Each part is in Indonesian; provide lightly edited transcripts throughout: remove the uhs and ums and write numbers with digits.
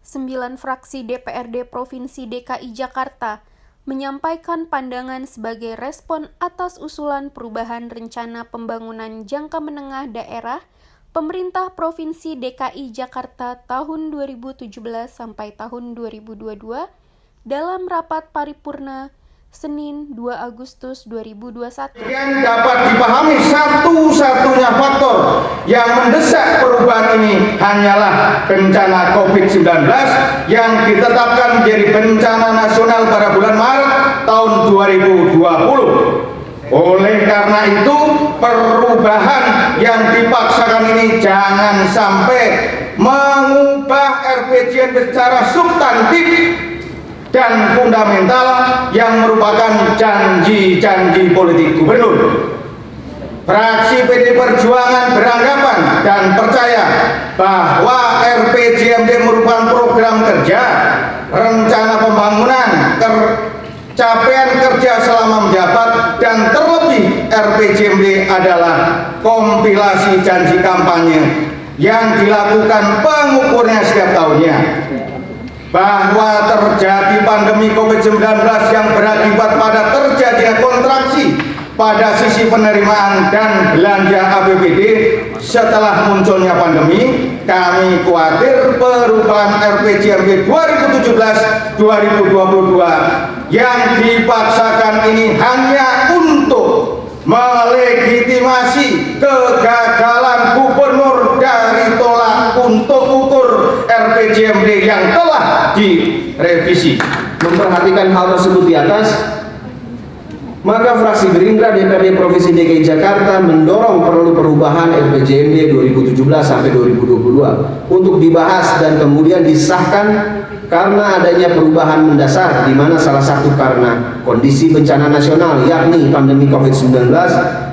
9 fraksi DPRD Provinsi DKI Jakarta menyampaikan pandangan sebagai respon atas usulan perubahan rencana pembangunan jangka menengah daerah pemerintah Provinsi DKI Jakarta tahun 2017 sampai tahun 2022 dalam rapat paripurna Senin 2 Agustus 2021. Yang dapat dipahami satu-satunya faktor yang mendesak perubahan ini hanyalah bencana COVID-19 yang ditetapkan menjadi bencana nasional pada bulan Maret tahun 2020. Oleh karena itu, perubahan yang dipaksakan ini jangan sampai mengubah RPJMD secara substantif dan fundamental yang merupakan janji-janji politik gubernur. Fraksi PD Perjuangan beranggapan dan percaya bahwa RPJMD merupakan program kerja, rencana pembangunan, capaian kerja selama menjabat, dan terlebih RPJMD adalah kompilasi janji kampanye yang dilakukan pengukurnya setiap tahunnya. Bahwa terjadi pandemi COVID-19 yang berakibat pada terjadinya kontraksi pada sisi penerimaan dan belanja APBD setelah munculnya pandemi, kami khawatir perubahan RPJMD 2017-2022 yang dipaksakan ini hanya untuk melegitimasi kegagalan gubernur dari tolak untuk ukur RPJMD yang telah direvisi. Memperhatikan hal tersebut di atas, maka fraksi Gerindra DPRD Provinsi DKI Jakarta mendorong perlu perubahan RPJMD 2017 sampai 2022 untuk dibahas dan kemudian disahkan karena adanya perubahan mendasar, di mana salah satu karena kondisi bencana nasional yakni pandemi COVID-19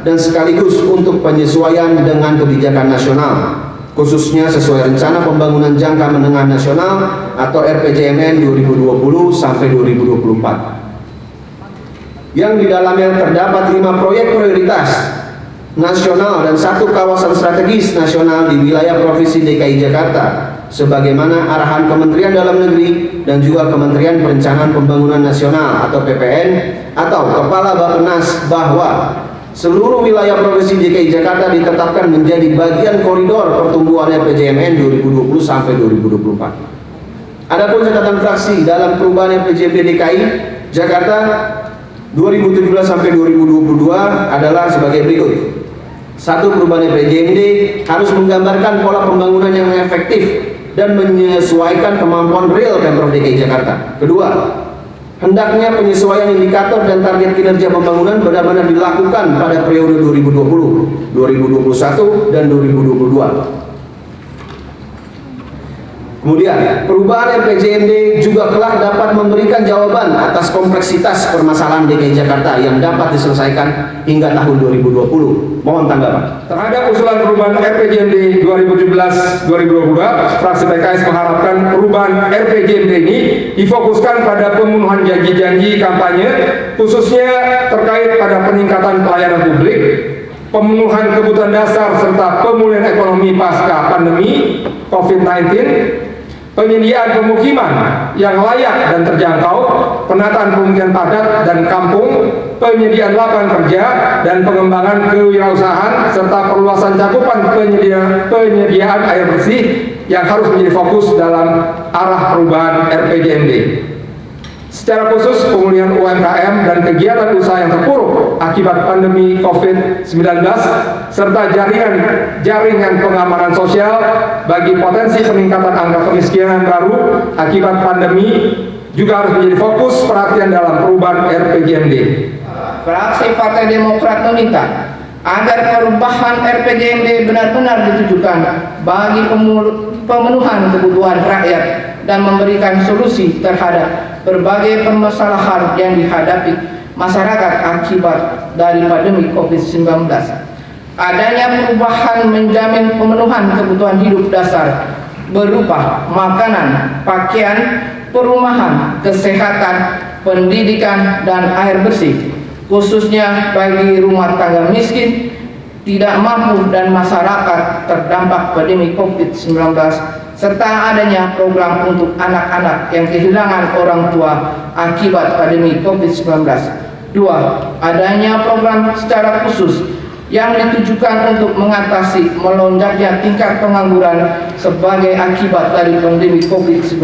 dan sekaligus untuk penyesuaian dengan kebijakan nasional, khususnya sesuai rencana pembangunan jangka menengah nasional atau RPJMN 2020 sampai 2024. Yang di dalamnya terdapat 5 proyek prioritas nasional dan 1 kawasan strategis nasional di wilayah Provinsi DKI Jakarta, sebagaimana arahan Kementerian Dalam Negeri dan juga Kementerian Perencanaan Pembangunan Nasional atau PPN atau Kepala Bappenas, bahwa seluruh wilayah Provinsi DKI Jakarta ditetapkan menjadi bagian koridor pertumbuhan RPJMN 2020 sampai 2024. Adapun catatan fraksi dalam perubahan RPJMD DKI Jakarta 2017 sampai 2022 adalah sebagai berikut. 1. Perubahan RPJMD harus menggambarkan pola pembangunan yang efektif dan menyesuaikan kemampuan real Pemprov DKI Jakarta. 2. Hendaknya penyesuaian indikator dan target kinerja pembangunan benar-benar dilakukan pada periode 2020, 2021, dan 2022. Kemudian, perubahan RPJMD juga kelak dapat memberikan jawaban atas kompleksitas permasalahan DKI Jakarta yang dapat diselesaikan hingga tahun 2020. Mohon tanggapan. Terhadap usulan perubahan RPJMD 2017-2022, fraksi PKS mengharapkan perubahan RPJMD ini difokuskan pada pemenuhan janji-janji kampanye, khususnya terkait pada peningkatan pelayanan publik, pemenuhan kebutuhan dasar serta pemulihan ekonomi pasca pandemi COVID-19, penyediaan pemukiman yang layak dan terjangkau, penataan pemukiman padat dan kampung, penyediaan lapangan kerja dan pengembangan kewirausahaan, serta perluasan cakupan penyediaan air bersih yang harus menjadi fokus dalam arah perubahan RPJMD. Secara khusus, pemulihan UMKM dan kegiatan usaha yang terpuruk akibat pandemi COVID-19 serta jaringan pengamanan sosial bagi potensi peningkatan angka kemiskinan baru akibat pandemi juga harus menjadi fokus perhatian dalam perubahan RPJMD. Fraksi Partai Demokrat meminta agar perubahan RPJMD benar-benar ditujukan bagi pemenuhan kebutuhan rakyat dan memberikan solusi terhadap berbagai permasalahan yang dihadapi masyarakat akibat dari pandemi COVID-19. Adanya perubahan menjamin pemenuhan kebutuhan hidup dasar berupa makanan, pakaian, perumahan, kesehatan, pendidikan, dan air bersih, khususnya bagi rumah tangga miskin, tidak mampu dan masyarakat terdampak pandemi COVID-19 serta adanya program untuk anak-anak yang kehilangan orang tua akibat pandemi COVID-19. 2. Adanya program secara khusus yang ditujukan untuk mengatasi melonjaknya tingkat pengangguran sebagai akibat dari pandemi COVID-19.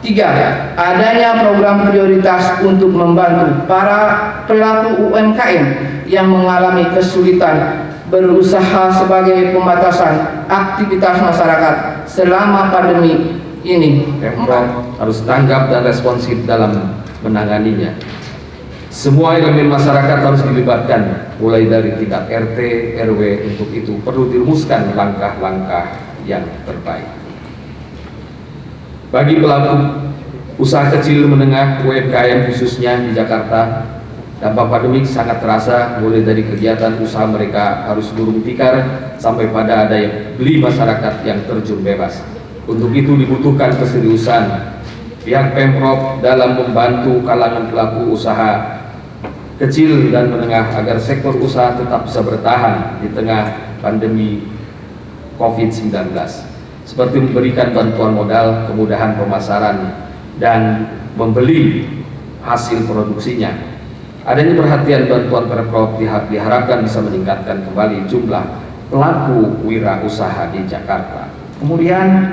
3. Adanya program prioritas untuk membantu para pelaku UMKM yang mengalami kesulitan berusaha sebagai pembatasan aktivitas masyarakat selama pandemi ini. Pemprov harus tanggap dan responsif dalam menanganinya. Semua elemen masyarakat harus dilibatkan, mulai dari tingkat RT, RW. Untuk itu perlu dirumuskan langkah-langkah yang terbaik. Bagi pelaku usaha kecil menengah UMKM khususnya di Jakarta, dampak pandemi sangat terasa, mulai dari kegiatan usaha mereka harus gulung tikar sampai pada daya beli masyarakat yang terjun bebas. Untuk itu dibutuhkan keseriusan pihak Pemprov dalam membantu kalangan pelaku usaha kecil dan menengah agar sektor usaha tetap bisa bertahan di tengah pandemi COVID-19, seperti memberikan bantuan modal, kemudahan pemasaran, dan membeli hasil produksinya. Adanya perhatian bantuan Pemprov diharapkan bisa meningkatkan kembali jumlah pelaku wirausaha di Jakarta. Kemudian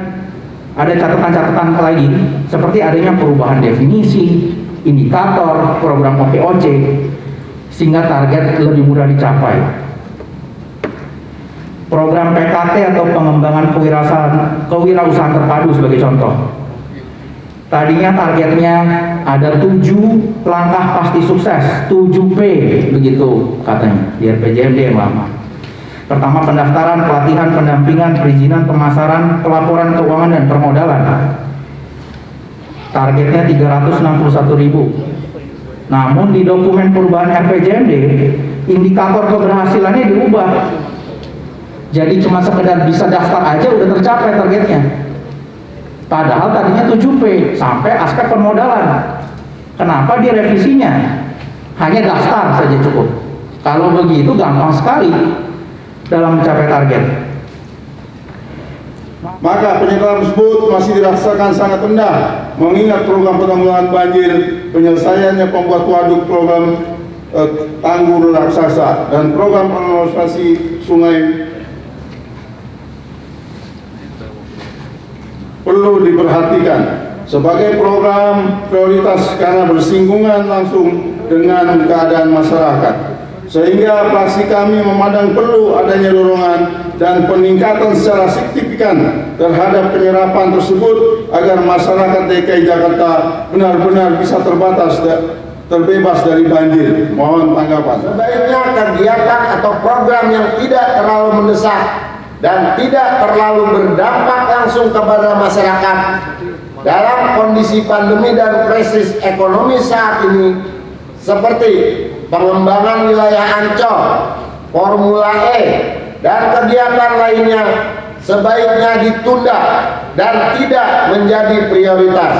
ada catatan-catatan lagi seperti adanya perubahan definisi, indikator, program OPOC sehingga target lebih mudah dicapai. Program PKT atau pengembangan kewirausahaan terpadu sebagai contoh. Tadinya targetnya ada 7 langkah pasti sukses, 7P begitu katanya di RPJMD yang lama. Pertama, pendaftaran, pelatihan, pendampingan, perizinan, pemasaran, pelaporan keuangan dan permodalan. Targetnya 361.000. Namun di dokumen perubahan RPJMD, indikator keberhasilannya diubah. Jadi cuma sekedar bisa daftar aja udah tercapai targetnya. Padahal tadinya 7P sampai aspek permodalan. Kenapa direvisinya? Hanya daftar saja cukup. Kalau begitu gampang sekali dalam mencapai target. Maka penyelesaian tersebut masih dirasakan sangat rendah, mengingat program penanggulangan banjir, penyelesaiannya pembuat waduk, program tanggul raksasa, dan program normalisasi sungai perlu diperhatikan sebagai program prioritas karena bersinggungan langsung dengan keadaan masyarakat. Sehingga fraksi kami memandang perlu adanya dorongan dan peningkatan secara signifikan terhadap penyerapan tersebut agar masyarakat DKI Jakarta benar-benar bisa terbebas dari banjir. Mohon tanggapan. Sebaiknya kegiatan atau program yang tidak terlalu mendesak dan tidak terlalu berdampak langsung kepada masyarakat dalam kondisi pandemi dan krisis ekonomi saat ini, seperti pengembangan wilayah Ancol, Formula E, dan kegiatan lainnya sebaiknya ditunda dan tidak menjadi prioritas.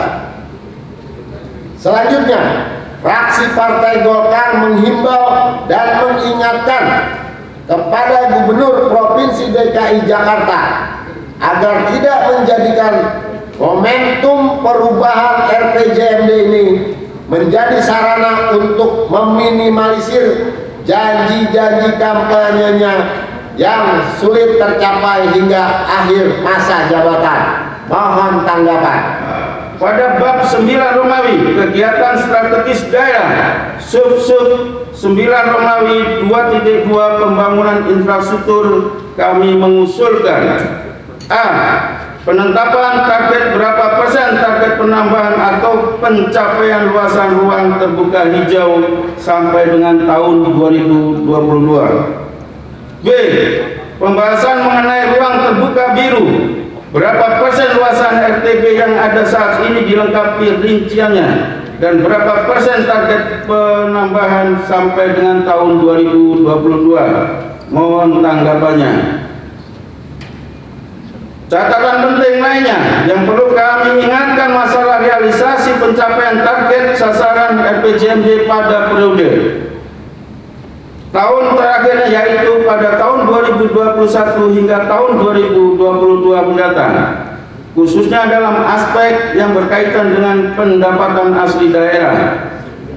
Selanjutnya, fraksi Partai Golkar menghimbau dan mengingatkan kepada Gubernur Provinsi DKI Jakarta agar tidak menjadikan momentum perubahan RPJMD ini menjadi sarana untuk meminimalisir janji-janji kampanyenya yang sulit tercapai hingga akhir masa jabatan. Mohon tanggapan. Pada bab 9 Romawi kegiatan strategis daerah sub 9 Romawi 2.2 pembangunan infrastruktur, kami mengusulkan A. Penetapan target berapa persen target penambahan atau pencapaian luasan ruang terbuka hijau sampai dengan tahun 2022. B. Pembahasan mengenai ruang terbuka biru. Berapa persen luasan RTB yang ada saat ini dilengkapi rinciannya dan berapa persen target penambahan sampai dengan tahun 2022. Mohon tanggapannya. Catatan penting lainnya yang perlu kami ingatkan masalah realisasi pencapaian target sasaran RPJMD pada periode tahun terakhirnya, yaitu pada tahun 2021 hingga tahun 2022 mendatang. khususnya dalam aspek yang berkaitan dengan pendapatan asli daerah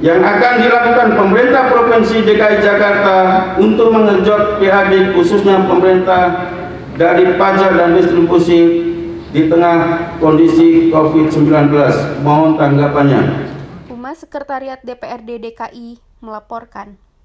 yang akan dilakukan pemerintah Provinsi DKI Jakarta untuk mengejut PAD khususnya pemerintah dari pajak dan distribusi di tengah kondisi COVID-19. Mohon tanggapannya. Humas Sekretariat DPRD DKI melaporkan.